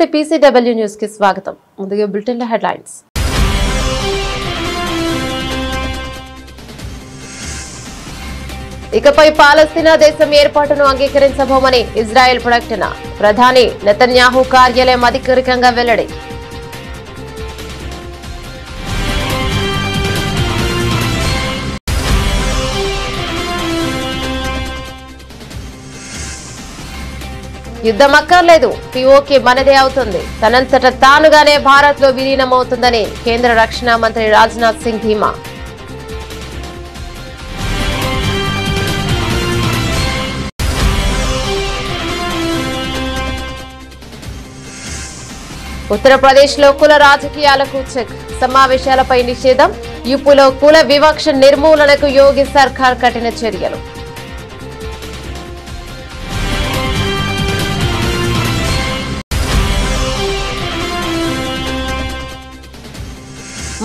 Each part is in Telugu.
నమస్తే పీసీడబ్ల్యూ న్యూస్ కి స్వాగతం. ముందుగా బులెటిన్ లో హెడ్లైన్స్. ఇకపై పాలస్తీనా దేశం ఏర్పాటును అంగీకరించబోమని ఇజ్రాయెల్ ప్రకటన. ప్రధాని నెతన్యాహు కార్యాలయం అధికారికంగా వెల్లడి. యుద్ధం అక్కర్లేదు, పీఓకే మనదే అవుతుంది, తనంతట తానుగానే భారత్ లో విలీనమవుతుందని కేంద్ర రక్షణ మంత్రి రాజ్నాథ్ సింగ్ ధీమా. ఉత్తరప్రదేశ్ లో కుల రాజకీయాలకు చెక్. సమావేశాలపై నిషేధం. యూపీలో కుల వివక్ష నిర్మూలనకు యోగి సర్కార్ కఠిన చర్యలు.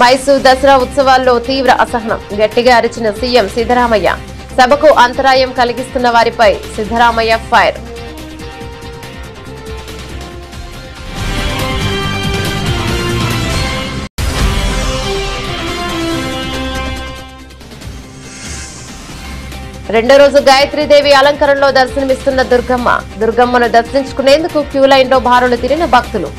మైసూర్ దసరా ఉత్సవాల్లో తీవ్ర అసహనం. గట్టిగా అరిచిన సీఎం సిద్ధరామయ్య. సభకు అంతరాయం కలిగిస్తున్న వారిపై సిద్ధరామయ్య ఫైర్. రెండో రోజు గాయత్రీదేవి అలంకరణలో దర్శనమిస్తున్న దుర్గమ్మ. దుర్గమ్మను దర్శించుకునేందుకు క్యూ లైన్ లో బారులు తిరిగిన భక్తులు.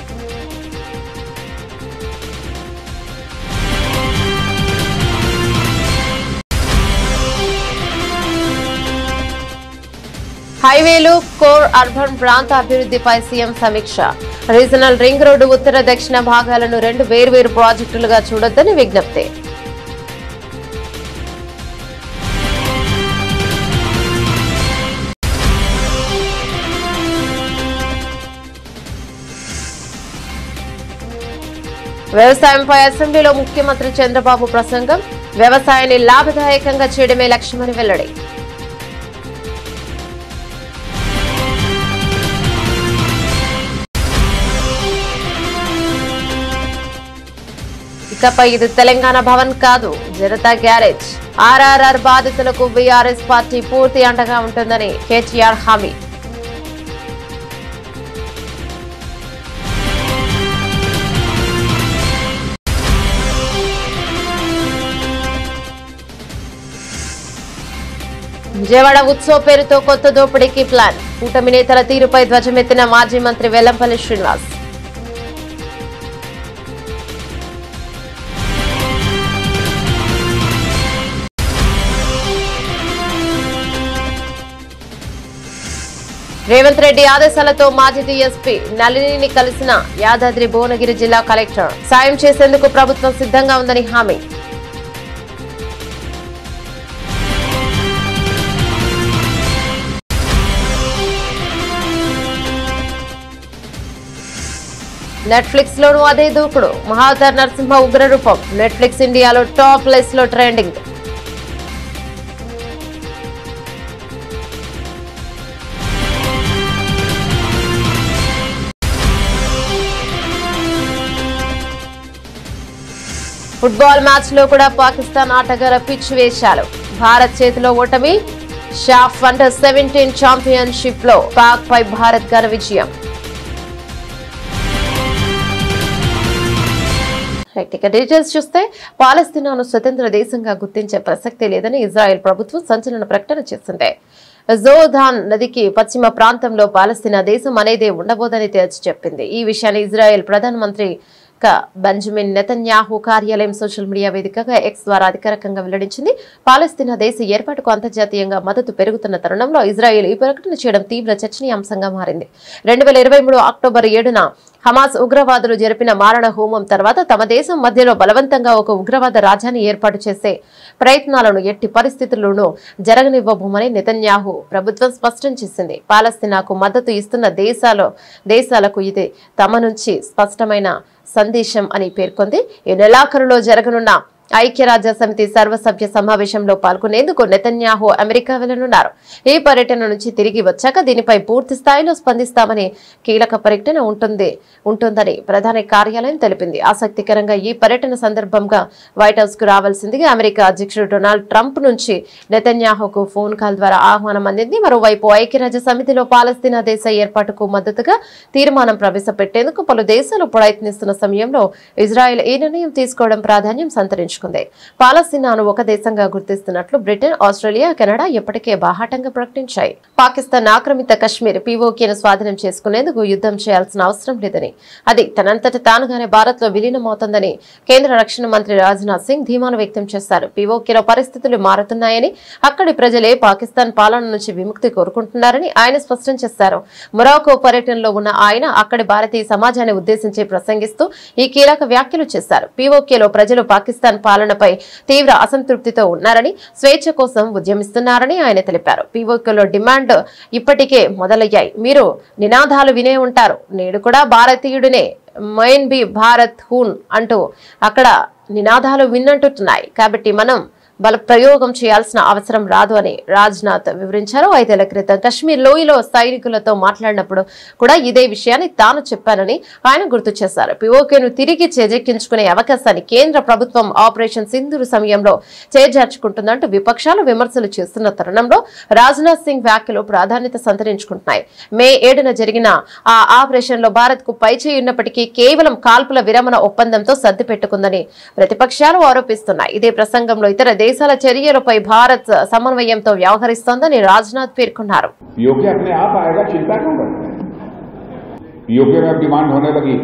హైవేలు, కోర్ అర్బన్ ప్రాంత అభివృద్ధిపై సీఎం సమీక్ష. రీజనల్ రింగ్ రోడ్డు ఉత్తర దక్షిణ భాగాలను 2 వేర్వేరు ప్రాజెక్టులుగా చూడొద్దని విజ్ఞప్తి. వ్యవసాయంపై అసెంబ్లీలో ముఖ్యమంత్రి చంద్రబాబు ప్రసంగం. వ్యవసాయాన్ని లాభదాయకంగా చేయడమే లక్ష్యమని వెల్లడి. ఇకపై ఇది తెలంగాణ భవన్ కాదు, జనతా గ్యారేజ్. ఆర్ఆర్ఆర్ బాధితులకు బీఆర్ఎస్ పార్టీ పూర్తి అండగా ఉంటుందని కేటీఆర్ హామీ. విజయవాడ ఉత్సవ్ పేరుతో కొత్త దోపిడీకి ప్లాన్. కూటమి నేతల తీరుపై ధ్వజమెత్తిన మాజీ మంత్రి వెల్లంపల్లి శ్రీనివాస్. రేవంత్ రెడ్డి ఆదేశాలతో మాజీ డీఎస్పీ నళినిని కలిసిన యాదాద్రి భువనగిరి జిల్లా కలెక్టర్. సాయం చేసేందుకు ప్రభుత్వం సిద్ధంగా ఉందని హామీ. నెట్ఫ్లిక్స్ లోనూ అదే దూకుడు. మహావతార్ నరసింహ ఉగ్రరూపం. నెట్ఫ్లిక్స్ ఇండియాలో టాప్ లిస్ట్ లో ట్రెండింగ్. ఫుట్బాల్ మ్యాచ్ లో కూడా పాకిస్తాన్ ఆటగాళ్ల పిచ్ వేశాలు. భారత్ చేతిలో ఓటమి. షాఫ్ అండర్ 17 ఛాంపియన్షిప్ లో పాక్ పై భారత్ ఘన విజయం. డీటెయిల్స్ చూస్తే పాలస్తీనాను స్వతంత్ర దేశంగా గుర్తించే ప్రసక్తే లేదని ఇజ్రాయెల్ ప్రభుత్వం సంచలన ప్రకటన చేసింది. జోర్దాన్ నదికి పశ్చిమ ప్రాంతంలో పాలస్తీనా దేశం అనేదే ఉండబోదని తేల్చి చెప్పింది. ఈ విషయాన్ని ఇజ్రాయెల్ ప్రధానమంత్రి బెంజమిన్ నెతన్యాహు కార్యాలయం సోషల్ మీడియా వేదికగా ఎక్స్ ద్వారా అధికారికంగా వెల్లడించింది. పాలస్తీనా దేశ ఏర్పాటుకు అంతర్జాతీయంగా మద్దతు పెరుగుతున్న తరుణంలో ఇజ్రాయెల్ ఈ ప్రకటన చేయడం తీవ్ర చర్చనీయాంశంగా మారింది. 2023 అక్టోబర్ 7న హమాస్ ఉగ్రవాదులు జరిపిన మారణ హోమం తర్వాత తమ దేశం మధ్యలో బలవంతంగా ఒక ఉగ్రవాద రాజ్యాన్ని ఏర్పాటు చేసే ప్రయత్నాలను ఎట్టి పరిస్థితుల్లోనూ జరగనివ్వబోమని నెతన్యాహు ప్రభుత్వం స్పష్టం చేసింది. పాలస్తీనాకు మద్దతు ఇస్తున్న దేశాలకు ఇది తమ నుంచి స్పష్టమైన సందేశం అని పేర్కొంది. ఈ నెలాఖరులో జరగనున్న ఐక్యరాజ్య సమితి సర్వసభ్య సమావేశంలో పాల్గొనేందుకు నెతన్యాహు అమెరికా వెళ్లనున్నారు. ఈ పర్యటన నుంచి తిరిగి వచ్చాక దీనిపై పూర్తి స్థాయిలో స్పందిస్తామని కీలక పర్యటన ఉంటుందని ప్రధాని కార్యాలయం తెలిపింది. ఆసక్తికరంగా ఈ పర్యటన సందర్భంగా వైట్ హౌస్ కు రావాల్సిందిగా అమెరికా అధ్యక్షుడు డొనాల్డ్ ట్రంప్ నుంచి నెతన్యాహుకు ఫోన్ కాల్ ద్వారా ఆహ్వానం అందింది. మరోవైపు ఐక్యరాజ్య సమితిలో పాలస్తీనా దేశ ఏర్పాటుకు మద్దతుగా తీర్మానం ప్రవేశపెట్టేందుకు పలు దేశాలు ప్రయత్నిస్తున్న సమయంలో ఇజ్రాయెల్ ఈ నిర్ణయం తీసుకోవడం ప్రాధాన్యం సంతరించుకుంది. పాలస్తీనాను ఒక దేశంగా గుర్తిస్తున్నట్లు బ్రిటన్, ఆస్ట్రేలియా, కెనడా ఇప్పటికే బాహాటంగా ప్రకటించాయి. పాకిస్తాన్ ఆక్రమిత కశ్మీర్ పీఓకేను స్వాధీనం చేసుకునేందుకు యుద్ధం చేయాల్సిన అవసరం లేదని, అది తనంతట తానుగానే భారత్ లో విలీనమవుతుందని కేంద్ర రక్షణ మంత్రి రాజ్నాథ్ సింగ్ ధీమాను వ్యక్తం చేశారు. పీఓకేలో పరిస్థితులు మారుతున్నాయని, అక్కడి ప్రజలే పాకిస్తాన్ పాలన నుంచి విముక్తి కోరుకుంటున్నారని ఆయన స్పష్టం చేశారు. మొరాకో పర్యటనలో ఉన్న ఆయన అక్కడి భారతీయ సమాజాన్ని ఉద్దేశించి ప్రసంగిస్తూ ఈ కీలక వ్యాఖ్యలు చేశారు. పీఓకేలో ప్రజలు పాకిస్తాన్ పాలనపై తీవ్ర అసంతృప్తితో ఉన్నారని, స్వేచ్ఛ కోసం ఉద్యమిస్తున్నారని ఆయన తెలిపారు. పీఓకేలో డిమాండ్ ఇప్పటికే మొదలయ్యాయి. మీరు నినాదాలు వినే ఉంటారు. నేడు కూడా భారతీయుడినే, మైన్ బి భారత్ హూన్ అంటూ అక్కడ నినాదాలు విన్నంటున్నాయి. కాబట్టి మనం బల ప్రయోగం చేయాల్సిన అవసరం రాదు అని రాజ్నాథ్ వివరించారు. 5 ఏళ్ల క్రితం కశ్మీర్ లోయలో సైనికులతో మాట్లాడినప్పుడు కూడా ఇదే విషయాన్ని తాను చెప్పానని ఆయన గుర్తు చేశారు. పీఓకేను తిరిగి చేజెక్కించుకునే అవకాశాన్ని కేంద్ర ప్రభుత్వం ఆపరేషన్ సింధూర్ సమయంలో చేజార్చుకుంటుందంటూ విపక్షాలు విమర్శలు చేస్తున్న తరుణంలో రాజ్నాథ్ సింగ్ వ్యాఖ్యలు ప్రాధాన్యత సంతరించుకుంటున్నాయి. మే 7న జరిగిన ఆ ఆపరేషన్ లో భారత్ కు పైచేయి ఉన్నప్పటికీ కేవలం కాల్పుల విరమణ ఒప్పందంతో సర్ది పెట్టుకుందని ప్రతిపక్షాలు ఆరోపిస్తున్నాయి. ఇదే ప్రసంగంలో ఇతర దేశాల చర్యలపై భారత్ సమన్వయంతో వ్యవహరిస్తోందని రాజ్నాథ్ పేర్కొన్నారు. पीओके अपने आप आएगा, चिंता क्यों करते हैं? पीओके में डिमांड होने लगी.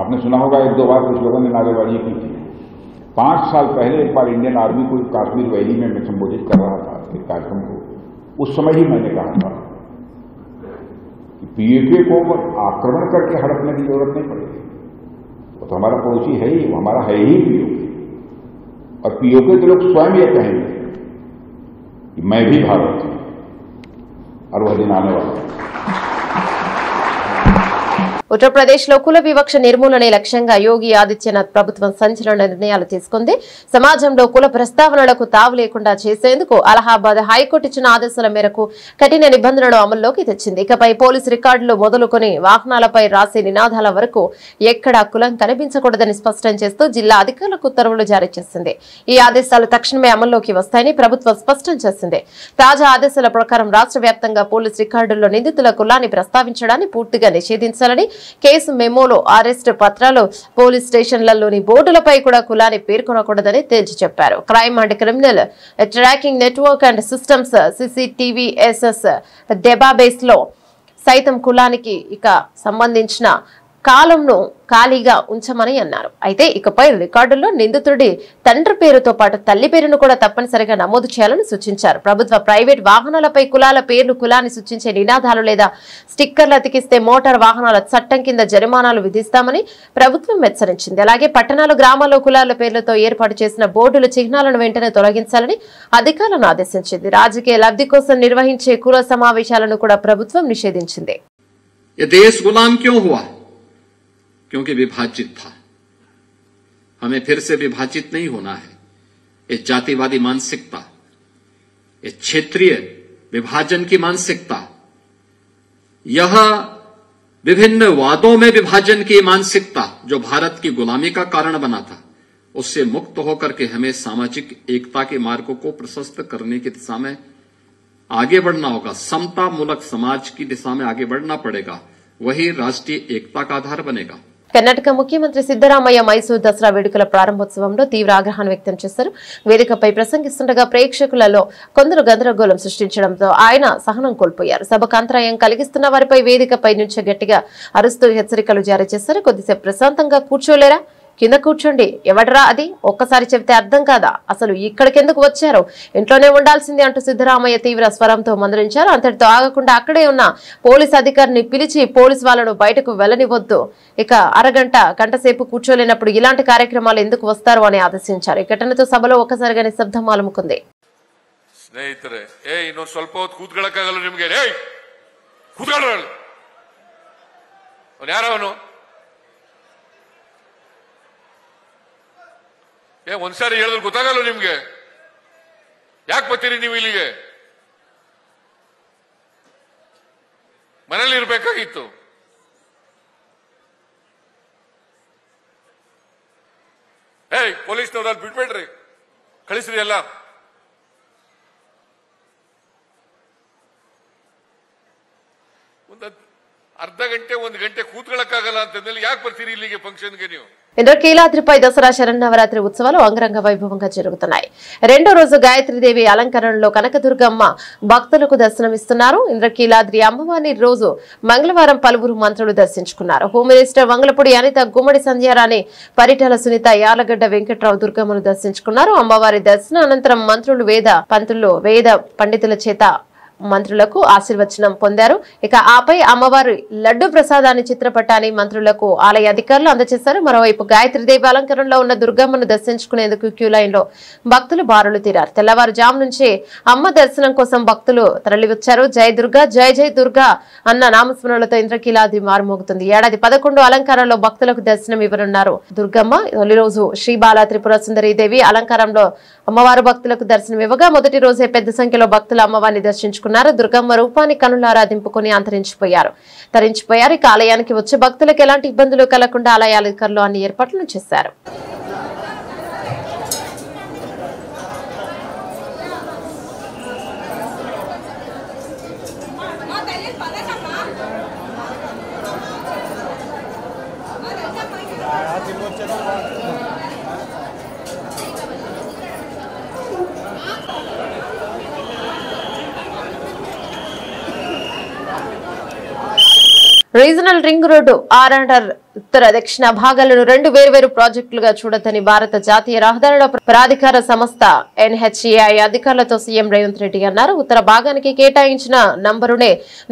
आपने सुना होगा 1-2 बार कुछ लोगों ने नारेबाजी की थी. 5 साल पहले एक बार इंडियन आर्मी को कश्मीर वैली में मैं संबोधित कर रहा था एक कार्यक्रम को. उस समय ही मैंने कहा था कि पीओके को आक्रमण करके हड़पने की जरूरत नहीं पड़ेगी. वो तो हमारा पड़ोसी है ही, वो हमारा है ही पीओके. और पीओके के लोग स्वयं ये कहेंगे कि मैं भी भारत हूं, और वह दिन आने वाला है. ఉత్తరప్రదేశ్ లో కుల వివక్ష నిర్మూలనే లక్ష్యంగా యోగి ఆదిత్యనాథ్ ప్రభుత్వం సంచలన నిర్ణయాలు తీసుకుంది. సమాజంలో కుల ప్రస్తావనలకు తావు లేకుండా చేసేందుకు అలహాబాద్ హైకోర్టు ఇచ్చిన ఆదేశాల మేరకు కఠిన నిబంధనలు అమల్లోకి తెచ్చింది. ఇకపై పోలీసు రికార్డులు మొదలుకొని వాహనాలపై రాసే నినాదాల వరకు ఎక్కడా కులం కనిపించకూడదని స్పష్టం చేస్తూ జిల్లా అధికారులకు ఉత్తర్వులు జారీ చేసింది. ఈ ఆదేశాలు తక్షణమే అమల్లోకి వస్తాయని ప్రభుత్వం స్పష్టం చేసింది. తాజా ఆదేశాల ప్రకారం రాష్ట్ర వ్యాప్తంగా పోలీసు రికార్డుల్లో నిందితుల కులాన్ని ప్రస్తావించడాన్ని పూర్తిగా నిషేధించాలని, కేసు మెమోలో, అరెస్ట్ పత్రాలు, పోలీస్ స్టేషన్లలోని బోర్డులపై కూడా కులాన్ని పేర్కొనకూడదని తేల్చి చెప్పారు. Crime and criminal tracking network and systems CCTVSS database లో సైతం కులానికి ఇక సంబంధించిన కాలంను ఖాళీగా ఉంచమని అన్నారు. అయితే ఇకపై రికార్డుల్లో నిందితుడి తండ్రి పేరుతో పాటు తల్లి పేరును కూడా తప్పనిసరిగా నమోదు చేయాలని సూచించారు. ప్రభుత్వ, ప్రైవేట్ వాహనాలపై కులాల పేర్లు, కులాన్ని సూచించే నినాదాలు లేదా స్టిక్కర్లు అతికిస్తే మోటార్ వాహనాల చట్టం కింద జరిమానాలు విధిస్తామని ప్రభుత్వం హెచ్చరించింది. అలాగే పట్టణాలు, గ్రామాల్లో కులాల పేర్లతో ఏర్పాటు చేసిన బోర్డుల చిహ్నాలను వెంటనే తొలగించాలని అధికారులను ఆదేశించింది. రాజకీయ లబ్ధి కోసం నిర్వహించే కుల సమావేశాలను కూడా ప్రభుత్వం నిషేధించింది. क्योंकि विभाजित था. हमें फिर से विभाजित नहीं होना है. ये जातिवादी मानसिकता, ये क्षेत्रीय विभाजन की मानसिकता, यह विभिन्न वादों में विभाजन की मानसिकता जो भारत की गुलामी का कारण बना था, उससे मुक्त होकर के हमें सामाजिक एकता के मार्ग को प्रशस्त करने की दिशा में आगे बढ़ना होगा. समता मूलक समाज की दिशा में आगे बढ़ना पड़ेगा. वही राष्ट्रीय एकता का आधार बनेगा. కర్ణాటక ముఖ్యమంత్రి సిద్దరామయ్య మైసూరు దసరా వేడుకల ప్రారంభోత్సవంలో తీవ్ర ఆగ్రహాన్ని వ్యక్తం చేశారు. వేదికపై ప్రసంగిస్తుండగా ప్రేక్షకులలో కొందరు గందరగోళం సృష్టించడంతో ఆయన సహనం కోల్పోయారు. సభకు అంతరాయం కలిగిస్తున్న వారిపై వేదికపై నుంచి గట్టిగా అరుస్తూ హెచ్చరికలు జారీ చేశారు. కొద్దిసేపు ప్రశాంతంగా కూర్చోలేరా, కింద కూర్చోండి, ఎవడరా అది, ఒక్కసారి చెబితే అర్థం కాదా, అసలు ఇక్కడికెందుకు వచ్చారు, ఇంట్లోనే ఉండాల్సింది అంటూ సిద్దరామయ్య తీవ్ర స్వరంతో మందలించారు. అంతటితో ఆగకుండా అక్కడే ఉన్న పోలీస్ అధికారిని పిలిచి పోలీసు వాళ్ళను బయటకు వెళ్లనివద్దు, ఇక గంట సేపు కూర్చోలేనప్పుడు ఇలాంటి కార్యక్రమాలు ఎందుకు వస్తారు అని ఆదేశించారు. ఈ ఘటనతో సభలో ఒక్కసారిగా నిశ్శబ్దం అలుముకుంది. ಸ್ನೇಹಿತರೆ, ಇನ್ನೊಂದು ಸ್ವಲ್ಪ ಹೊತ್ತು ಕೂತ್ಕೊಳ್ಳಕ್ಕಾಗಲ್ಲ ನಿಮ್ಗೆ? ಕೂತ್ಕೊಳ್ಳ ಯಾರವನು? ಒಂದ್ಸಾರಿ ಹೇಳಿದ್ರೆ ಗೊತ್ತಾಗಲ್ಲ ನಿಮ್ಗೆ? ಯಾಕೆ ಬರ್ತೀರಿ ನೀವು ಇಲ್ಲಿಗೆ? ಮನೇಲಿ ಇರ್ಬೇಕಾಗಿತ್ತು. ಪೊಲೀಸ್ನವ್ರು ಅಲ್ಲಿ ಬಿಟ್ಬೇಡ್ರಿ, ಕಳಿಸ್ರಿ ಎಲ್ಲ. ಒಂದು ಅರ್ಧ ಗಂಟೆ 1 ಗಂಟೆ ಕೂತ್ಕೊಳ್ಳಕ್ಕಾಗಲ್ಲ ಅಂತಂದ್ರೆ ಯಾಕೆ ಬರ್ತೀರಿ ಇಲ್ಲಿಗೆ ಫಂಕ್ಷನ್ಗೆ ನೀವು? ఇంద్రకీలాద్రిపై దసరా శరన్నవరాత్రి ఉత్సవాలు అంగరంగ వైభవంగా జరుగుతున్నాయి. రెండో రోజు గాయత్రీదేవి అలంకరణలో కనకదుర్గమ్మ భక్తులకు దర్శనమిస్తున్నారు. ఇంద్రకీలాద్రి అమ్మవారిని రోజు మంగళవారం పలువురు మంత్రులు దర్శించుకున్నారు. హోమ్ మినిస్టర్ వంగలపూడి అనిత, గుమ్మడి సంధ్యారాణి, పరిటాల సునీత, యాలగడ్డ వెంకట్రావు దుర్గమ్మను దర్శించుకున్నారు. అమ్మవారి దర్శన అనంతరం మంత్రులు వేద పండితుల చేత మంత్రులకు ఆశీర్వచనం పొందారు. ఇక ఆపై అమ్మవారి లడ్డు ప్రసాదాన్ని చిత్రపటాన్ని మంత్రులకు ఆలయ అధికారులు అందజేశారు. మరోవైపు గాయత్రీదేవి అలంకరణలో ఉన్న దుర్గమ్మను దర్శించుకునేందుకు క్యూ లైన్ లో భక్తులు బారులు తీరారు. తెల్లవారుజాము నుంచి అమ్మ దర్శనం కోసం భక్తులు తరలివచ్చారు. జై దుర్గా, జై జై దుర్గా అన్న నామస్మరణలతో ఇంద్రకీలాద్రి మారుమోగుతుంది. ఏడాది 11 అలంకారంలో భక్తులకు దర్శనం ఇవ్వనున్నారు దుర్గమ్మ. తొలి రోజు శ్రీబాల త్రిపుర సుందరీదేవి అలంకారంలో అమ్మవారు భక్తులకు దర్శనం ఇవ్వగా, మొదటి రోజే పెద్ద సంఖ్యలో భక్తులు అమ్మవారిని దర్శించుకున్నారు. దుర్గమ్మ రూపాన్ని కనులారా దింపుకుని తరించిపోయారు. ఇక ఆలయానికి వచ్చే భక్తులకు ఎలాంటి ఇబ్బందులు కలగకుండా ఆలయ అధికారులు అన్ని ఏర్పాట్లు చేశారు. రీజనల్ రింగ్ రోడ్డు ఆర్&ఆర్ ఉత్తర దక్షిణ భాగాలను 2 వేర్వేరు ప్రాజెక్టులుగా చూడొద్దని భారత జాతీయ రహదారుల ప్రాధికార సంస్థ NHAI అధికారులతో సీఎం రేవంత్ రెడ్డి అన్నారు. ఉత్తర భాగానికి కేటాయించిన నంబరునే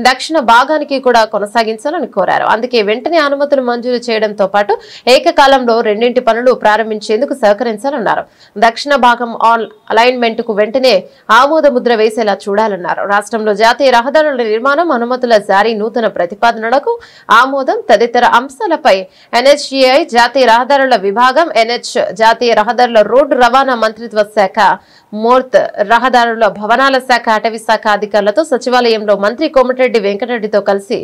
దక్షిణ భాగానికి కూడా కొనసాగించాలని కోరారు. అందుకే వెంటనే అనుమతులు మంజూరు చేయడంతో పాటు ఏకకాలంలో 2 పనులు ప్రారంభించేందుకు సహకరించాలన్నారు. దక్షిణ భాగం అలైన్మెంట్ కు వెంటనే ఆమోద ముద్ర వేసేలా చూడాలన్నారు. రాష్ట్రంలో జాతీయ రహదారుల నిర్మాణం, అనుమతుల జారీ, నూతన ప్రతిపాదనలకు ఆమోదం తదితర అంశాలపై NHAI జాతీయ రహదారుల విభాగం, NH జాతీయ రహదారుల రోడ్డు రవాణా మంత్రిత్వ శాఖ, మోర్త్ రహదారుల భవనాల శాఖ, అటవీ శాఖ అధికారులతో సచివాలయంలో మంత్రి కోమటిరెడ్డి వెంకటరెడ్డితో కలిసి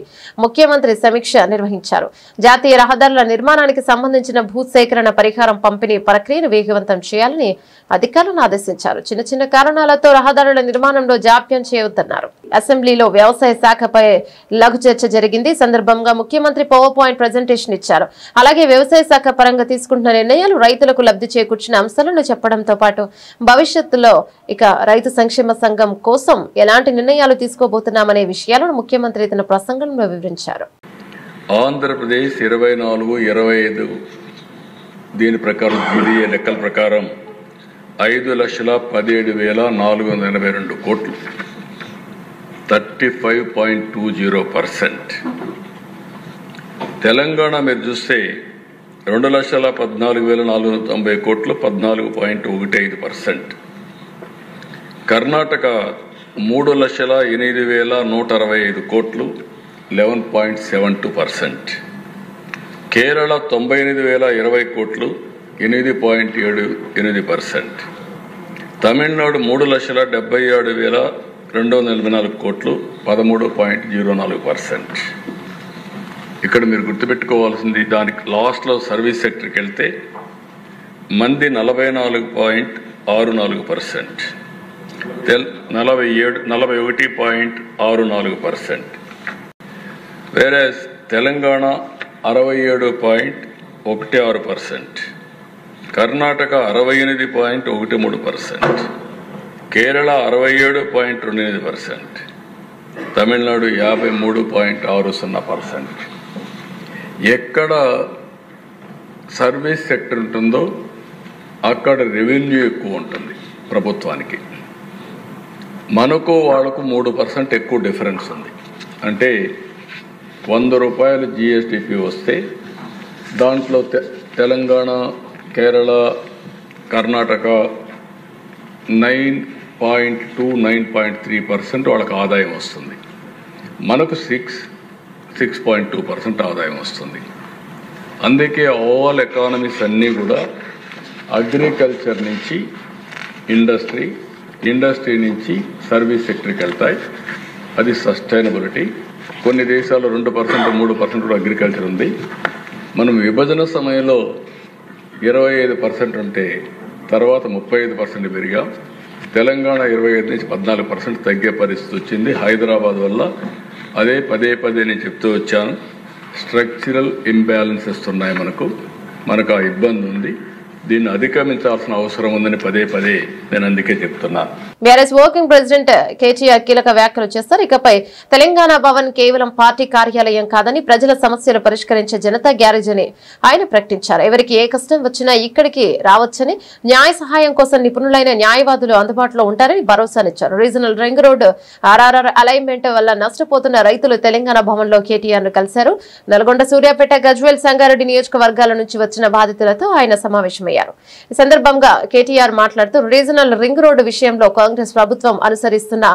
ముఖ్యమంత్రి సమీక్ష నిర్వహించారు. జాతీయ రహదారుల నిర్మాణానికి సంబంధించిన భూసేకరణ పరిహారం పంపిణీ ప్రక్రియను వేగవంతం చేయాలని అధికారులను ఆదేశించారు. చిన్న చిన్న కారణాలతో రహదారుల నిర్మాణంలో జాప్యం చేయవద్దన్నారు. అసెంబ్లీలో వ్యవసాయ శాఖపై లఘు చర్చ జరిగింది. సందర్భంగా ముఖ్యమంత్రి పవర్ పాయింట్ ప్రజెంటేషన్ ఇచ్చారు. అలాగే వ్యవసాయ శాఖ పరంగా తీసుకుంటున్న నిర్ణయాలు రైతులకు లబ్ధి చేకూర్చిన అంశాలను చెప్పడంతో పాటు భవిష్యత్తులో ఇక రైతు సంక్షేమ సంఘం కోసం ఎలాంటి నిర్ణయాలు తీసుకోబోతున్నామనే విషయాలను ముఖ్యమంత్రి తన ప్రసంగంలో వివరించారు. ఆంధ్రప్రదేశ్ 24-25 దీని ప్రకారం లెక్కల ప్రకారం 5,17,482 కోట్లు, 35.20%. తెలంగాణ మీరు చూస్తే 2,14,490 కోట్లు, 14.15%. కర్ణాటక 3,08,165 కోట్లు, 11.72%. కేరళ 98,020 కోట్లు, 8.78%. తమిళనాడు 3,77,284 కోట్లు, 13.04%. ఇక్కడ మీరు గుర్తుపెట్టుకోవాల్సింది, దానికి లాస్ట్లో సర్వీస్ సెక్టర్కి వెళ్తే మంది 44.64%, 41.64%. వేరే తెలంగాణ 67.16%, కర్ణాటక 68.13%, కేరళ 67.28%, తమిళనాడు 53.60%. ఎక్కడ సర్వీస్ సెక్టర్ ఉంటుందో అక్కడ రెవెన్యూ ఎక్కువ ఉంటుంది ప్రభుత్వానికి. మనకు వాళ్ళకు 3% ఎక్కువ డిఫరెన్స్ ఉంది. అంటే 100 రూపాయలు GSDP వస్తే దాంట్లో తెలంగాణ, కేరళ, కర్ణాటక 9.3% వాళ్ళకి ఆదాయం వస్తుంది. మనకు 6.2% ఆదాయం వస్తుంది. అందుకే ఆల్ ఎకానమీస్ అన్నీ కూడా అగ్రికల్చర్ నుంచి ఇండస్ట్రీ, ఇండస్ట్రీ నుంచి సర్వీస్ సెక్టర్కి వెళ్తాయి. అది సస్టైనబిలిటీ. కొన్ని దేశాల్లో 2%, 3% కూడా అగ్రికల్చర్ ఉంది. మనం విభజన సమయంలో 25% ఉంటే తర్వాత 35% పెరిగా. తెలంగాణ 25 నుంచి 14% తగ్గే పరిస్థితి వచ్చింది హైదరాబాద్ వల్ల. అదే పదే నేను చెప్తూ వచ్చాను, స్ట్రక్చరల్ ఇంబ్యాలెన్సెస్ ఉన్నాయి. మనకు ఆ ఇబ్బంది ఉంది. దీన్ని అధిగమించాల్సిన అవసరం ఉందని పదే నేను అందుకే చెప్తున్నాను. బీఆర్ఎస్ వర్కింగ్ ప్రెసిడెంట్ కేటీఆర్ కీలక వ్యాఖ్యలు చేస్తారు. ఇకపై తెలంగాణ భవన్ కేవలం పార్టీ కార్యాలయం కాదని ప్రజల సమస్యలు పరిష్కరించే జనతా గ్యారేజ్ అని ఆయన ప్రకటించారు. ఎవరికి ఏ కష్టం వచ్చినా ఇక్కడికి రావచ్చని, న్యాయ సహాయం కోసం నిపుణులైన న్యాయవాదులు అందుబాటులో ఉంటారని భరోసానిచ్చారు. Regional ring road RRR alignment వల్ల నష్టపోతున్న రైతులు తెలంగాణ భవన్ లో కేటీఆర్ ను కలిశారు. నల్గొండ, సూర్యాపేట, గజ్వేల్, సంగారెడ్డి నియోజకవర్గాల నుంచి వచ్చిన బాధితులతో ఆయన సమావేశమయ్యారు. ఈ సందర్భంగా కేటీఆర్ మాట్లాడుతూ రీజనల్ రింగ్ రోడ్డు విషయంలో కాంగ్రెస్ ప్రభుత్వం అనుసరిస్తున్న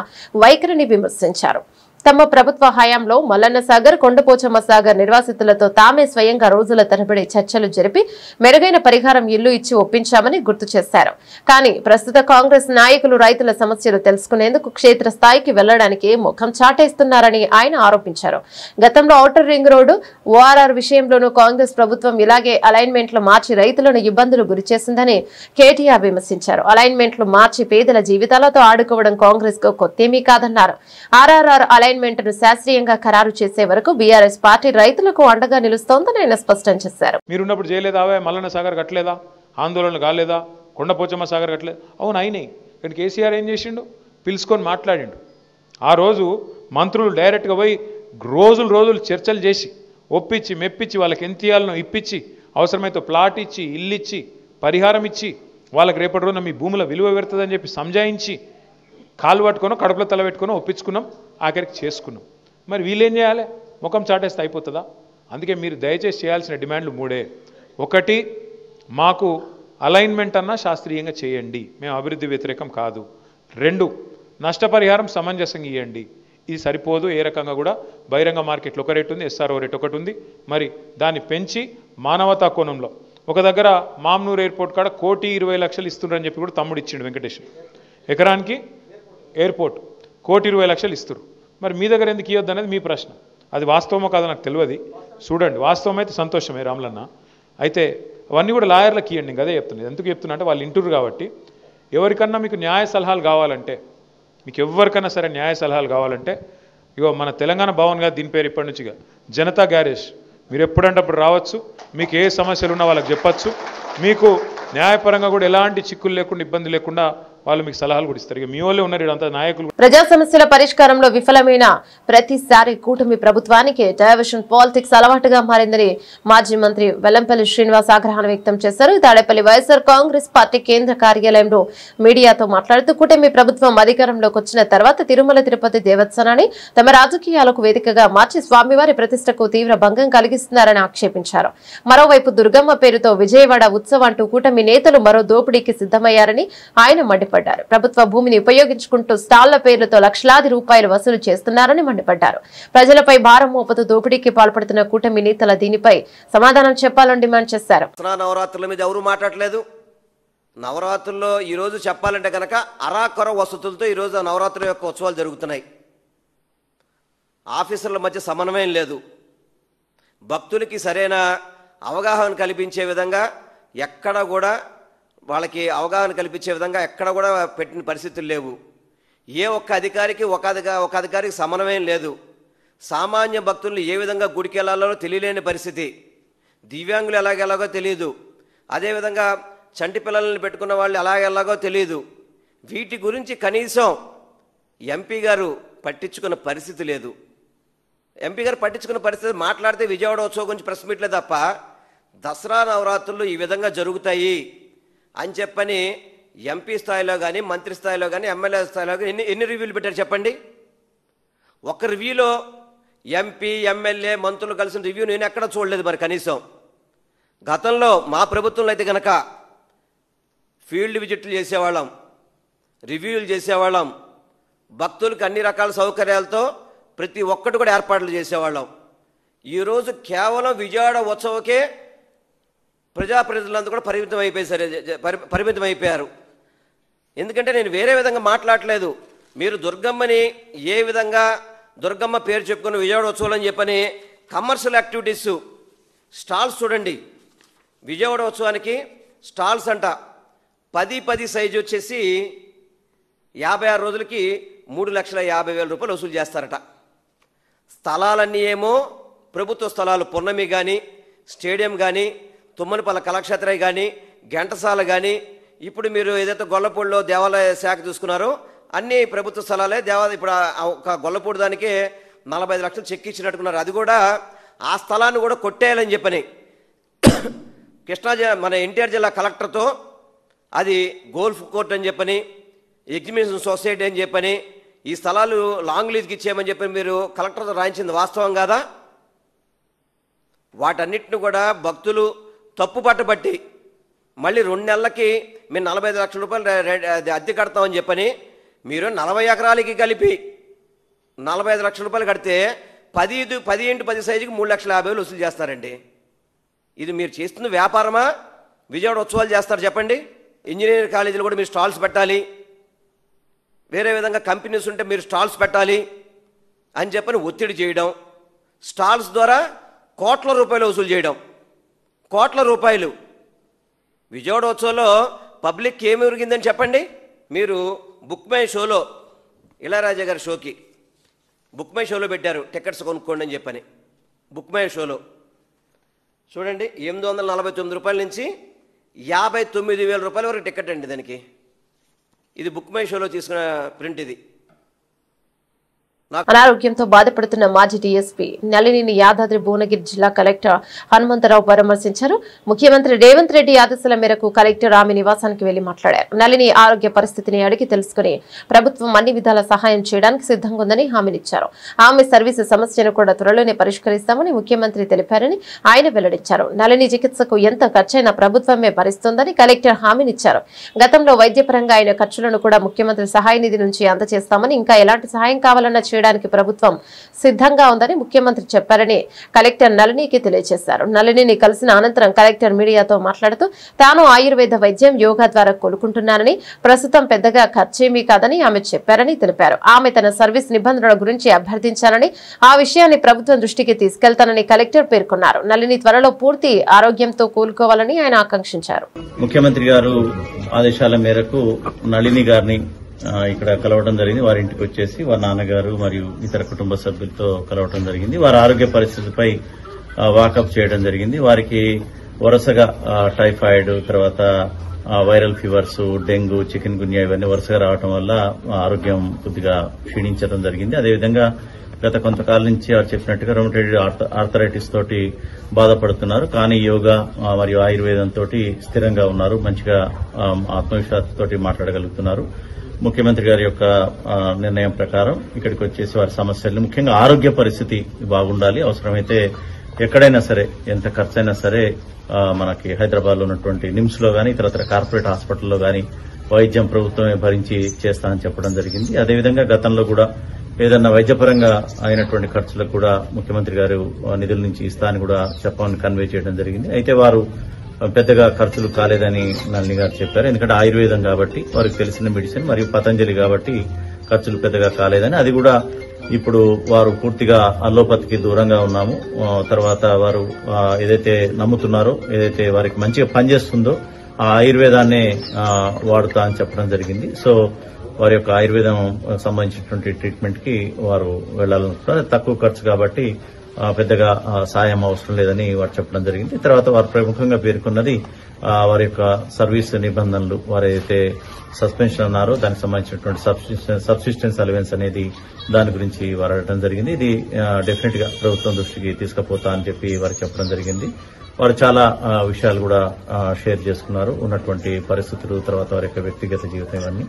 వైఖరిని విమర్శించారు. తమ ప్రభుత్వ హయాంలో మల్లన్న సాగర్, కొండపోచమ్మ సాగర్ నిర్వాసితులతో తామే స్వయంగా రోజుల తరబడి చర్చలు జరిపి మెరుగైన పరిహారం ఇల్లు ఇచ్చి ఒప్పించామని గుర్తు చేశారు. కానీ ప్రస్తుత కాంగ్రెస్ నాయకులు రైతుల సమస్యలు తెలుసుకునేందుకు క్షేత్రస్థాయికి వెళ్లడానికి ముఖం చాటేస్తున్నారని ఆయన ఆరోపించారు. గతంలో ఔటర్ రింగ్ రోడ్డు, ఓఆర్ఆర్ విషయంలోనూ కాంగ్రెస్ ప్రభుత్వం ఇలాగే అలైన్మెంట్లు మార్చి రైతులను ఇబ్బందులు గురిచేసిందని కేటీఆర్ విమర్శించారు. అలైన్మెంట్లు మార్చి పేదల జీవితాలతో ఆడుకోవడం కాంగ్రెస్ కు కొత్తేమీ కాదన్నారు. ఆర్ఆర్ఆర్ అలైన్మెంట్ ను శాస్త్రీయంగా ఖరారు చేసే వరకు బీఆర్ఎస్ పార్టీ రైతులకు అండగా నిలుస్తోందని ఆయన స్పష్టం చేశారు. మీరున్నప్పుడు చేయలేదా? మల్లన్న సాగర్ కట్టలేదా? ఆందోళనలు కాలేదా? కొండపోచమ్మ సాగర్ కట్టలేదు? అవును, అయినాయి. కానీ కేసీఆర్ ఏం చేసిండు? పిలుచుకొని మాట్లాడిండు. ఆ రోజు మంత్రులు డైరెక్ట్గా పోయి రోజులు చర్చలు చేసి ఒప్పించి మెప్పించి వాళ్ళకి ఎంత ఇయ్యాలనో ఇప్పించి, అవసరమైతే ప్లాట్ ఇచ్చి, ఇల్లు ఇచ్చి, పరిహారం ఇచ్చి, వాళ్ళకి రేపటి రోజున మీ భూముల విలువ పెడుతుందని చెప్పి సంజాయించి కాలు పట్టుకొని కడుపులో తల పెట్టుకొని ఒప్పించుకున్నాం, ఆఖరికి చేసుకున్నాం. మరి వీళ్ళేం చేయాలి? ముఖం చాటేస్తే అయిపోతుందా? అందుకే మీరు దయచేసి చేయాల్సిన డిమాండ్లు 3. 1, మాకు అలైన్మెంట్ అన్నా శాస్త్రీయంగా చేయండి, మేము అభివృద్ధి వ్యతిరేకం కాదు. 2, నష్టపరిహారం సమంజసంగా ఇవ్వండి. ఇది సరిపోదు. ఏ రకంగా కూడా బహిరంగ మార్కెట్లో ఒక రేటు ఉంది, ఎస్ఆర్ఓ రేట్ ఒకటి ఉంది. మరి దాన్ని పెంచి మానవతా కోణంలో ఒక దగ్గర మామ్నూర్ ఎయిర్పోర్ట్ కాడ 1,20,00,000 ఇస్తున్నారని చెప్పి కూడా తమ్ముడు ఇచ్చిండు వెంకటేష్. ఎకరానికి ఎయిర్పోర్ట్ 1,20,00,000 ఇస్తారు. మరి మీ దగ్గర ఎందుకు ఇవ్వద్దు అనేది మీ ప్రశ్న. అది వాస్తవమో కాదో నాకు తెలియదు. చూడండి, వాస్తవం అయితే సంతోషమే రాములన్న. అయితే అవన్నీ కూడా లాయర్లకు ఇవ్వండి. అదే చెప్తున్నాను. ఎందుకు చెప్తున్నా అంటే వాళ్ళు ఇంటూరు కాబట్టి, ఎవరికన్నా మీకు న్యాయ సలహాలు కావాలంటే, మీకు ఎవరికన్నా సరే న్యాయ సలహాలు కావాలంటే, ఇగో మన తెలంగాణ భవన్ గారు, దీని పేరు ఇప్పటి నుంచిగా జనతా గ్యారేజ్. మీరు ఎప్పుడంటే అప్పుడు రావచ్చు, మీకు ఏ సమస్యలు ఉన్నా వాళ్ళకి చెప్పచ్చు. మీకు న్యాయపరంగా కూడా ఎలాంటి చిక్కులు లేకుండా, ఇబ్బంది లేకుండా వాళ్ళు మీకు సలహాలు కూడా ఇస్తారు. ఇక మీ వాళ్ళే ఉన్నారు అంతా నాయకులు. ప్రజా సమస్యల పరిష్కారంలో విఫలమైన ప్రతిసారి కూటమి ప్రభుత్వానికి డైవర్షన్ పాలిటిక్స్ అలవాటుగా మారిందని మాజీ మంత్రి వెల్లంపల్లి శ్రీనివాస్ ఆగ్రహాన్ని వ్యక్తం చేశారు. తాడేపల్లి వైఎస్ఆర్ కాంగ్రెస్ పార్టీ కేంద్ర కార్యాలయంలో మీడియాతో మాట్లాడుతూ కూటమి ప్రభుత్వం అధికారంలోకి వచ్చిన తర్వాత తిరుమల తిరుపతి దేవస్థానాన్ని తమ రాజకీయాలకు వేదికగా మార్చి స్వామివారి ప్రతిష్టకు తీవ్ర భంగం కలిగిస్తున్నారని ఆక్షేపించారు. మరోవైపు దుర్గమ్మ పేరుతో విజయవాడ ఉత్సవం అంటూ కూటమి నేతలు మరో దోపిడీకి సిద్ధమయ్యారని ఆయన మండిపడ్డారు. ప్రభుత్వ భూమిని ఉపయోగించుకుంటూ స్టాళ్ల పేర్లతో లక్షలాది రూపాయలు వసూలు చేస్తున్నారని మండిపడ్డారు. ప్రజలపై భారం మోపుతూ దోపిడీకి పాల్పడుతున్న కూటమి నేతల దీనిపై సమాధానం చెప్పాలని డిమాండ్ చేశారు. నవరాత్రుల మీద ఎవరు మాట్లాడలేదు. నవరాత్రుల్లో ఈ రోజు చెప్పాలంటే కనుక అరాకొర వసతులతో ఈ రోజు నవరాత్రుల యొక్క ఉత్సవాలు జరుగుతున్నాయి. ఆఫీసర్ల మధ్య సమన్వయం లేదు. భక్తులకి సరైన అవగాహన కల్పించే విధంగా ఎక్కడ కూడా వాళ్ళకి అవగాహన కల్పించే విధంగా ఎక్కడ కూడా పెట్టిన పరిస్థితులు లేవు. ఏ ఒక్క అధికారికి ఒక అధికారికి సమన్వయం లేదు. సామాన్య భక్తులను ఏ విధంగా గుడికి వెళ్ళాలో తెలియలేని పరిస్థితి. దివ్యాంగులు ఎలాగో తెలియదు. అదేవిధంగా చంటి పిల్లలను పెట్టుకున్న వాళ్ళు ఎలాగో తెలియదు. వీటి గురించి కనీసం ఎంపీ గారు పట్టించుకున్న పరిస్థితి లేదు. ఎంపీ గారు పట్టించుకున్న పరిస్థితి మాట్లాడితే విజయవాడ ఉత్సవం గురించి ప్రెస్ మీట్లే తప్ప దసరా నవరాత్రులు ఈ విధంగా జరుగుతాయి అని చెప్పని ఎంపీ స్థాయిలో కానీ, మంత్రి స్థాయిలో కానీ, ఎమ్మెల్యే స్థాయిలో కానీ ఎన్ని రివ్యూలు పెట్టారు చెప్పండి. ఒక రివ్యూలో ఎంపీ, ఎమ్మెల్యే, మంత్రులు కలిసిన రివ్యూ నేను ఎక్కడ చూడలేదు. మరి కనీసం గతంలో మా ప్రభుత్వంలో అయితే కనుక ఫీల్డ్ విజిట్లు చేసేవాళ్ళం, రివ్యూలు చేసేవాళ్ళం, భక్తులకు అన్ని రకాల సౌకర్యాలతో ప్రతి ఒక్కటి కూడా ఏర్పాట్లు చేసేవాళ్ళం. ఈరోజు కేవలం విజయవాడ ఉత్సవకే ప్రజాప్రతినిధులందరూ కూడా పరిమితం అయిపోయారు. ఎందుకంటే నేను వేరే విధంగా మాట్లాడలేదు. మీరు దుర్గమ్మని ఏ విధంగా దుర్గమ్మ పేరు చెప్పుకుని విజయవాడ ఉత్సవాలు అని చెప్పని కమర్షియల్ యాక్టివిటీస్ స్టాల్స్ చూడండి. విజయవాడ ఉత్సవానికి స్టాల్స్ అంట 10 సైజు వచ్చేసి 56 రోజులకి 3,50,000 రూపాయలు వసూలు చేస్తారట. స్థలాలన్నీ ఏమో ప్రభుత్వ స్థలాలు, పున్నమి కానీ, స్టేడియం కానీ, తుమ్మలపల్ల కళాక్షేత్రం కానీ, ఘంటసాల కానీ, ఇప్పుడు మీరు ఏదైతే గొల్లపూడిలో దేవాలయ శాఖ చూసుకున్నారో అన్ని ప్రభుత్వ స్థలాలే. ఇప్పుడు ఒక గొల్లపూడి దానికే 45 లక్షలు చెక్ ఇచ్చినట్టుకున్నారు. అది కూడా ఆ స్థలాన్ని కూడా కొట్టేయాలని చెప్పని కృష్ణా మన ఎన్టీఆర్ జిల్లా కలెక్టర్తో అది గోల్ఫ్ కోర్ట్ అని చెప్పని, ఎగ్జిబిషన్ సొసైటీ అని చెప్పని, ఈ స్థలాలు లాంగ్ లీజ్కి ఇచ్చేయమని చెప్పని మీరు కలెక్టర్తో రాయించింది వాస్తవం కాదా? వాటన్నిటిని కూడా భక్తులు తప్పుపట్టబట్టి మళ్ళీ 2 నెలలకి మేము 45 లక్షల రూపాయలు అద్దె కడతామని చెప్పని మీరు 40 ఎకరాలకి కలిపి 45 లక్షల రూపాయలు కడితే 10 సైజుకి 3,50,000 వసూలు చేస్తారండి. ఇది మీరు చేస్తున్న వ్యాపారమా? విజయవాడ ఉత్సవాలు చేస్తారు చెప్పండి. ఇంజనీరింగ్ కాలేజీలు కూడా మీరు స్టాల్స్ పెట్టాలి, వేరే విధంగా కంపెనీస్ ఉంటే మీరు స్టాల్స్ పెట్టాలి అని చెప్పని ఒత్తిడి చేయడం, స్టాల్స్ ద్వారా కోట్ల రూపాయలు వసూలు చేయడం. కోట్ల రూపాయలు విజయవాడ ఉత్సవంలో పబ్లిక్ ఏమి ఉరిగిందని చెప్పండి. మీరు బుక్ మై షోలో ఇళయరాజా గారి షోకి బుక్ మై షోలో పెట్టారు టికెట్స్ కొనుక్కోండి అని చెప్పని. బుక్ మై షోలో చూడండి 849 రూపాయల నుంచి 59,000 రూపాయల వరకు టికెట్ అండి దానికి. ఇది బుక్ మై షోలో తీసుకున్న ప్రింట్. ఇది అనారోగ్యంతో బాధపడుతున్న మాజీ డీఎస్పీ నళినిని యాదాద్రి భువనగిరి జిల్లా కలెక్టర్ హనుమంతరావు పరామర్శించారు. ముఖ్యమంత్రి రేవంత్ రెడ్డి ఆదేశాల మేరకు కలెక్టర్ ఆమె నివాసానికి వెళ్లి మాట్లాడారు. నళిని ఆరోగ్య పరిస్థితిని అడిగి తెలుసుకుని ప్రభుత్వం అన్ని విధాల సహాయం చేయడానికి సిద్ధంగా ఉందని హామీనిచ్చారు. ఆమె సర్వీసు సమస్యను కూడా త్వరలోనే పరిష్కరిస్తామని ముఖ్యమంత్రి తెలిపారని ఆయన వెల్లడించారు. నళిని చికిత్సకు ఎంత ఖర్చైనా ప్రభుత్వమే భరిస్తోందని కలెక్టర్ హామీనిచ్చారు. గతంలో వైద్యపరంగా అయిన ఖర్చులను కూడా ముఖ్యమంత్రి సహాయ నిధి నుంచి అందజేస్తామని, ఇంకా ఎలాంటి సహాయం కావాలన్నా చేయడానికి ప్రభుత్వం సిద్ధంగా ఉందని ముఖ్యమంత్రి చెప్పారని కలెక్టర్ నళినికి తెలియజేశారు. నళినిని కలిసిన అనంతరం కలెక్టర్ మీడియాతో మాట్లాడుతూ తాను ఆయుర్వేద వైద్యం, యోగా ద్వారా కోలుకుంటున్నానని, ప్రస్తుతం పెద్దగా ఖర్చేమీ కాదని ఆమె చెప్పారని తెలిపారు. ఆమె తన సర్వీస్ నిబంధనల గురించి అభ్యర్థించారని, ఆ విషయాన్ని ప్రభుత్వం దృష్టికి తీసుకెళ్తానని కలెక్టర్ పేర్కొన్నారు. నళిని త్వరలో పూర్తి ఆరోగ్యంతో కోలుకోవాలని ఆయన ఆకాంక్షించారు. ముఖ్యమంత్రి గారు ఆదేశాల మేరకు నళిని గారిని ఇక్కడ కలవడం జరిగింది. వారి ఇంటికి వచ్చేసి వారి నాన్నగారు మరియు ఇతర కుటుంబ సభ్యులతో కలవడం జరిగింది. వారి ఆరోగ్య పరిస్థితిపై వాకప్ చేయడం జరిగింది. వారికి వరుసగా టైఫాయిడ్, తర్వాత వైరల్ ఫీవర్స్, డెంగ్యూ, చికెన్ గున్యా ఇవన్నీ వరుసగా రావడం వల్ల ఆరోగ్యం కొద్దిగా క్షీణించడం జరిగింది. అదేవిధంగా గత కొంతకాలం నుంచి వారు చెప్పినట్టుగా రొమటైడ్ ఆర్థరైటిస్ తోటి బాధపడుతున్నారు. కానీ యోగా మరియు ఆయుర్వేదం తోటి స్థిరంగా ఉన్నారు. మంచిగా ఆత్మవిశ్వాసంతో మాట్లాడగలుగుతున్నారు. ముఖ్యమంత్రి గారి యొక్క నిర్ణయం ప్రకారం ఇక్కడికి వచ్చేసి వారి సమస్యలు, ముఖ్యంగా ఆరోగ్య పరిస్థితి బాగుండాలి. అవసరమైతే ఎక్కడైనా సరే, ఎంత ఖర్చైనా సరే మనకి హైదరాబాద్ లో ఉన్నటువంటి నిమ్స్ లో గానీ, ఇతర కార్పొరేట్ హాస్పిటల్లో గానీ వైద్యం ప్రభుత్వమే భరించి చేస్తానని చెప్పడం జరిగింది. అదేవిధంగా గతంలో కూడా ఏదన్నా వైద్యపరంగా అయినటువంటి ఖర్చులకు కూడా ముఖ్యమంత్రి గారు నిధుల నుంచి ఇస్తానని కూడా చెప్పమని కన్వే చేయడం జరిగింది. అయితే వారు పెద్దగా ఖర్చులు కాలేదని నళిని గారు చెప్పారు. ఎందుకంటే ఆయుర్వేదం కాబట్టి, వారికి తెలిసిన మెడిసిన్, మరియు పతంజలి కాబట్టి ఖర్చులు పెద్దగా కాలేదని, అది కూడా ఇప్పుడు వారు పూర్తిగా అల్లోపతికి దూరంగా ఉన్నాము. తర్వాత వారు ఏదైతే నమ్ముతున్నారో, ఏదైతే వారికి మంచిగా పనిచేస్తుందో ఆ ఆయుర్వేదాన్నే వాడుతా అని చెప్పడం జరిగింది. సో వారి యొక్క ఆయుర్వేదం సంబంధించినటువంటి ట్రీట్మెంట్ కి వారు వెళ్లాలనుకుంటున్నారు. తక్కువ ఖర్చు కాబట్టి పెద్దగా సాయం అవసరం లేదని వారు చెప్పడం జరిగింది. తర్వాత వారు ప్రముఖంగా పేర్కొన్నది వారి యొక్క సర్వీస్ నిబంధనలు, వారు ఏదైతే సస్పెన్షన్ అన్నారో దానికి సంబంధించినటువంటి సబ్సిస్టెన్స్ అలవెన్స్ అనేది, దాని గురించి వారు అడగడం జరిగింది. ఇది డెఫినెట్ గా ప్రభుత్వం దృష్టికి తీసుకుపోతా అని చెప్పి వారు చెప్పడం జరిగింది. వారు చాలా విషయాలు కూడా షేర్ చేసుకున్నారు, ఉన్నటువంటి పరిస్థితులు, తర్వాత వారి యొక్క వ్యక్తిగత జీవితం ఇవన్నీ.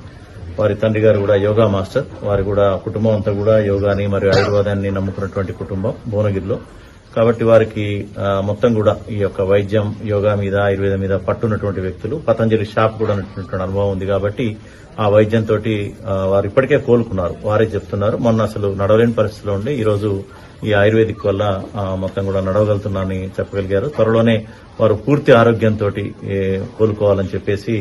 వారి తండ్రి గారు కూడా యోగా మాస్టర్, వారు కూడా కుటుంబం అంతా కూడా యోగాని మరియు ఆయుర్వేదాన్ని నమ్ముకున్నటువంటి కుటుంబం భువనగిరిలో. కాబట్టి వారికి మొత్తం కూడా ఈ యొక్క వైద్యం, యోగా మీద, ఆయుర్వేదం మీద పట్టున్నటువంటి వ్యక్తులు. పతంజలి షాప్ కూడా ఉన్నటువంటి అనుభవం ఉంది కాబట్టి ఆ వైద్యంతో వారు ఇప్పటికే కోలుకున్నారు. వారే చెప్తున్నారు, మొన్న అసలు నడవలేని పరిస్థితిలో ఉండి ఈ రోజు ఈ ఆయుర్వేదిక్ వల్ల మొత్తం కూడా నడవగలుగుతున్నానని చెప్పగలిగారు. త్వరలోనే వారు పూర్తి ఆరోగ్యంతో కోలుకోవాలని చెప్పేసి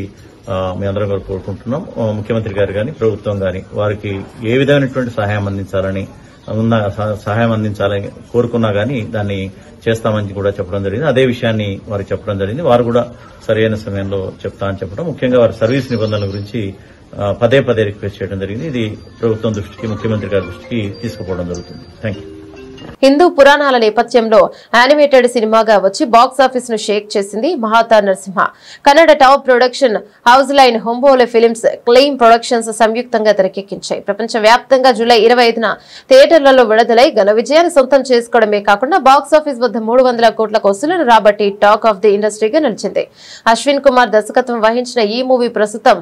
మీ అందరం కూడా కోరుకుంటున్నాం. ముఖ్యమంత్రి గారు కానీ ప్రభుత్వం కానీ వారికి ఏ విధమైనటువంటి సహాయం అందించాలని కోరుకున్నా గానీ దాన్ని చేస్తామని కూడా చెప్పడం జరిగింది. అదే విషయాన్ని వారికి చెప్పడం జరిగింది. వారు కూడా సరైన సమయంలో చెప్తామని చెప్పడం, ముఖ్యంగా వారి సర్వీస్ నిబంధనల గురించి పదే పదే రిక్వెస్ట్ చేయడం జరిగింది. ఇది ప్రభుత్వం దృష్టికి, ముఖ్యమంత్రి గారి దృష్టికి తీసుకుపోవడం జరుగుతుంది. Thank you. హిందూ పురాణాల నేపథ్యంలో యానిమేటెడ్ సినిమాగా వచ్చి బాక్సాఫీస్ ను షేక్ చేసింది Mahavatar Narasimha. Kannada top production house line Hombale films, Kleem productions సంయుక్తంగా తెరకెక్కించాయి. ప్రపంచ వ్యాప్తంగా జూలై 25న థియేటర్లలో విడుదలై ఘన విజయాన్ని సొంతం చేసుకోవడమే కాకుండా బాక్సాఫీస్ వద్ద 300 కోట్ల వసూళ్లను రాబట్టి టాక్ ఆఫ్ ది ఇండస్ట్రీగా నిలిచింది. అశ్విన్ కుమార్ దర్శకత్వం వహించిన ఈ మూవీ ప్రస్తుతం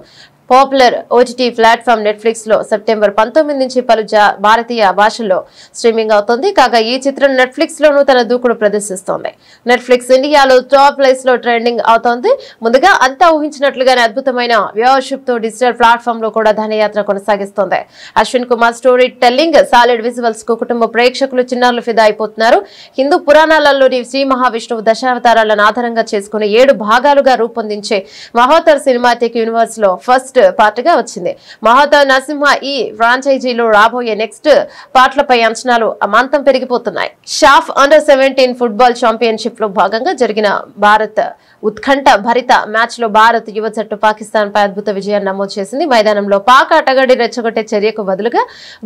పాపులర్ ఓటీటీ ప్లాట్ఫామ్ నెట్ఫ్లిక్స్ లో సెప్టెంబర్ 19 నుంచి పలు భారతీయ భాషల్లో స్ట్రీమింగ్ అవుతుంది. కాగా ఈ చిత్రం నెట్ఫ్లిక్స్ లోనూ తన దూకుడు ప్రదర్శిస్తోంది. నెట్ఫ్లిక్స్ ఇండియాలో టాప్ ప్లేస్ లో ట్రెండింగ్ అవుతోంది. ముందుగా అంతా ఊహించినట్లుగానే అద్భుతమైన వ్యూవర్షిప్ తో డిజిటల్ ప్లాట్ఫామ్ లో కూడా ధనయాత్ర కొనసాగిస్తోంది. Ashwin Kumar storytelling, solid visuals కు కుటుంబ ప్రేక్షకులు చిన్నారులు ఫిదా అయిపోతున్నారు. హిందూ పురాణాలలోని శ్రీ మహావిష్ణువు దశావతారాలను ఆధారంగా చేసుకుని 7 భాగాలుగా రూపొందించే మహావతార్ సినిమాటిక్ యూనివర్స్ లో ఫస్ట్ పార్ట్ గా వచ్చింది. మహావతార్ నరసింహ ఈ ఫ్రాంచైజీలో రాబోయే నెక్స్ట్ పార్ట్లపై అంచనాలు అమాంతం పెరిగిపోతున్నాయి. షాఫ్ అండర్ 17 ఫుట్బాల్ ఛాంపియన్షిప్ లో భాగంగా జరిగిన భారత్ ఉత్కంఠ భరిత మ్యాచ్ లో భారత్ యువ జట్టు పాకిస్తాన్ పై అద్భుత విజయాన్ని నమోదు చేసింది. మైదానంలో పాక్ ఆటగాడి రెచ్చగొట్టే చర్యకు బదులుగా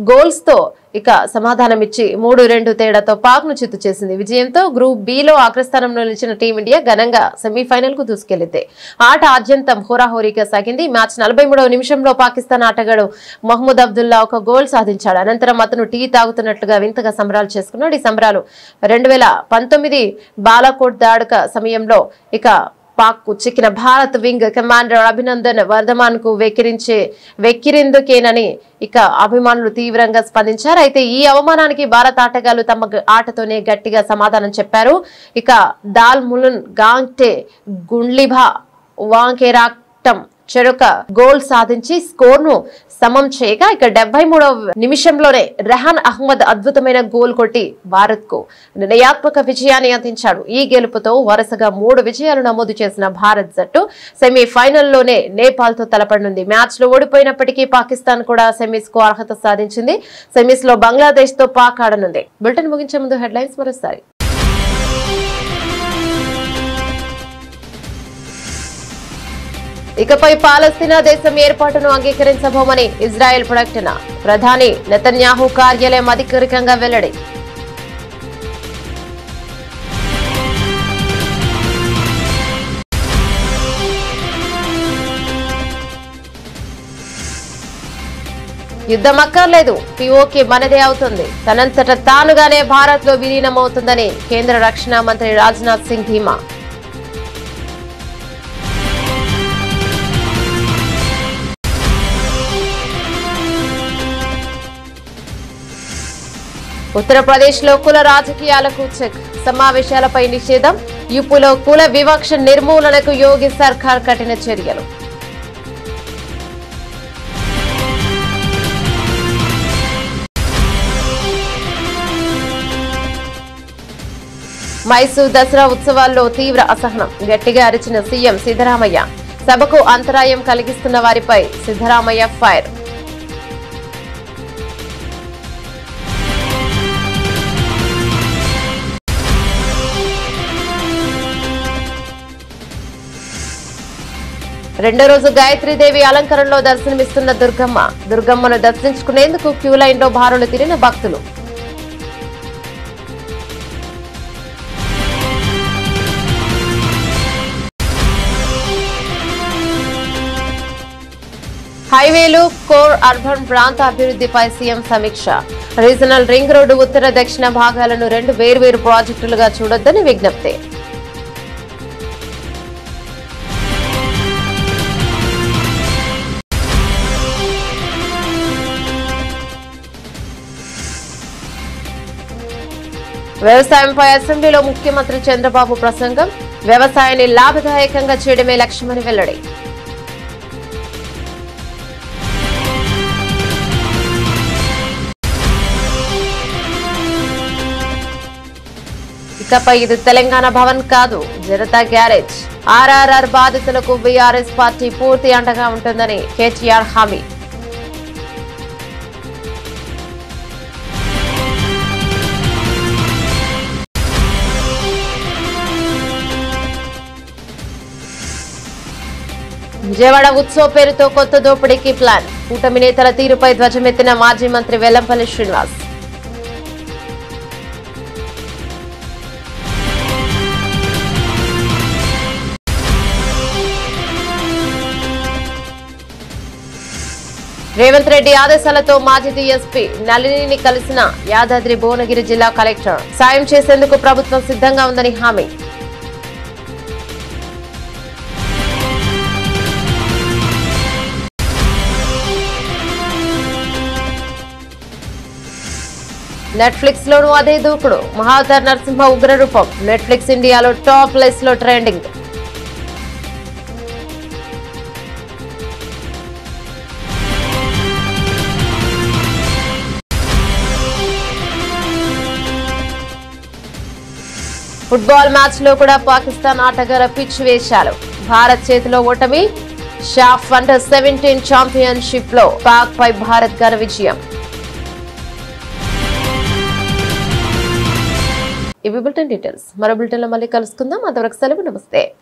గోల్స్ తో ఇక సమాధానమిచ్చి 3-2 తేడాతో పాక్ ను చిత్తు చేసింది. విజయంతో గ్రూప్ బి లో అగ్రస్థానంలో నిలిచిన టీమిండియా ఘనంగా సెమీఫైనల్ కు దూసుకెళ్లింది. ఆట ఆద్యంతం హోరాహోరీగా సాగింది. మ్యాచ్ 43వ నిమిషంలో పాకిస్తాన్ ఆటగాడు మహ్మూద్ అబ్దుల్లా ఒక గోల్ సాధించాడు. అనంతరం అతను టీ తాగుతున్నట్లుగా వింతగా సంబరాలు చేసుకున్నాడు. ఈ సంబరాలు 2019 బాలాకోట్ దాడుక సమయంలో ఇక పాక్ కు చిక్కిన భారత్ వింగ్ కమాండర్ అభినందన్ వర్ధమాన్ కు వెక్కిరిందుకేనని ఇక అభిమానులు తీవ్రంగా స్పందించారు. అయితే ఈ అవమానానికి భారత ఆటగాళ్లు తమ ఆటతోనే గట్టిగా సమాధానం చెప్పారు. ఇక దాల్ ములున్ గాంగ్టే గుండ్లిభా వాంకేరాక్టం చెరొక గోల్ సాధించి స్కోర్ ను సమం చేయగా ఇక 73వ నిమిషంలోనే రెహాన్ అహ్మద్ అద్భుతమైన గోల్ కొట్టి భారత్ కు నిర్ణయాత్మక విజయాన్ని అందించాడు. ఈ గెలుపుతో వరుసగా 3 విజయాలు నమోదు చేసిన భారత్ జట్టు సెమీఫైనల్లోనే నేపాల్ తో తలపడనుంది. మ్యాచ్ లో ఓడిపోయినప్పటికీ పాకిస్తాన్ కూడా సెమీస్ కు అర్హత సాధించింది. సెమీస్ లో బంగ్లాదేశ్ తో పాక్ ఆడనుంది. బులెటిన్ ముగించే ముందు హెడ్లైన్స్ మరోసారి. ఇకపై పాలస్తీనా దేశం ఏర్పాటును అంగీకరించబోమని ఇజ్రాయెల్ ప్రకటన. ప్రధాని నెతన్యాహు కార్యాలయం అధికారికంగా వెల్లడి. యుద్ధం అక్కర్లేదు, పిఓకే మనదే అవుతుంది, తనంతట తానుగానే భారత్ లో విలీనమవుతుందని కేంద్ర రక్షణ మంత్రి రాజ్నాథ్ సింగ్ ధీమా. ఉత్తరప్రదేశ్ లో కుల రాజకీయాలకు చెక్. సమావేశాలపై నిషేధం. యూపీలో కుల వివక్ష నిర్మూలనకు యోగి సర్కార్ కఠిన చర్యలు. మైసూర్ దసరా ఉత్సవాల్లో తీవ్ర అసహనం. గట్టిగా అరిచిన సీఎం సిద్ధరామయ్య. సభకు అంతరాయం కలిగిస్తున్న వారిపై సిద్ధరామయ్య ఫైర్. రెండో రోజు గాయత్రీదేవి అలంకరణలో దర్శనమిస్తున్న దుర్గమ్మ. దుర్గమ్మను దర్శించుకునేందుకు క్యూ లైన్ లో బారులు తీరిన భక్తులు. హైవేలు, కోర్ అర్బన్ ప్రాంత అభివృద్ధిపై సీఎం సమీక్ష. రీజనల్ రింగ్ రోడ్డు ఉత్తర దక్షిణ భాగాలను 2 వేర్వేరు ప్రాజెక్టులుగా చూడొద్దని విజ్ఞప్తి. వ్యవసాయంపై అసెంబ్లీలో ముఖ్యమంత్రి చంద్రబాబు ప్రసంగం. వ్యవసాయాన్ని లాభదాయకంగా చేయడమే లక్ష్యమని వెల్లడి. ఇకపై ఇది తెలంగాణ భవన్ కాదు, జనతా గ్యారేజ్. ఆర్ఆర్ఆర్ బాధితులకు బీఆర్ఎస్ పార్టీ పూర్తి అండగా ఉంటుందని కేటీఆర్ హామీ. విజయవాడ ఉత్సవ్ పేరుతో కొత్త దోపిడీకి ప్లాన్. కూటమి నేతల తీరుపై ధ్వజమెత్తిన మాజీ మంత్రి వెల్లంపల్లి శ్రీనివాస్. రేవంత్ రెడ్డి ఆదేశాలతో మాజీ డీఎస్పీ నళినిని కలిసిన యాదాద్రి భువనగిరి జిల్లా కలెక్టర్. సాయం చేసేందుకు ప్రభుత్వం సిద్ధంగా ఉందని హామీ. నెట్ఫ్లిక్స్ లోనూ అదే దూకుడు. మహావతార్ నరసింహ ఉగ్రరూపం. నెట్ఫ్లిక్స్ ఇండియాలో టాప్ లిస్ట్ లో ట్రెండింగ్. ఫుట్బాల్ మ్యాచ్ లో కూడా పాకిస్తాన్ ఆటగాళ్ల పిచ్ వేశాలు. భారత్ చేతిలో ఓటమి. షాఫ్ అండర్-17 ఛాంపియన్షిప్ లో పాక్ పై భారత్ ఘన విజయం. ఇవి బులెటిన్ డీటెయిల్స్. మరో బులెటిన్ లో మళ్ళీ కలుసుకుందాం. అంతవరకు సెలవు. నమస్తే.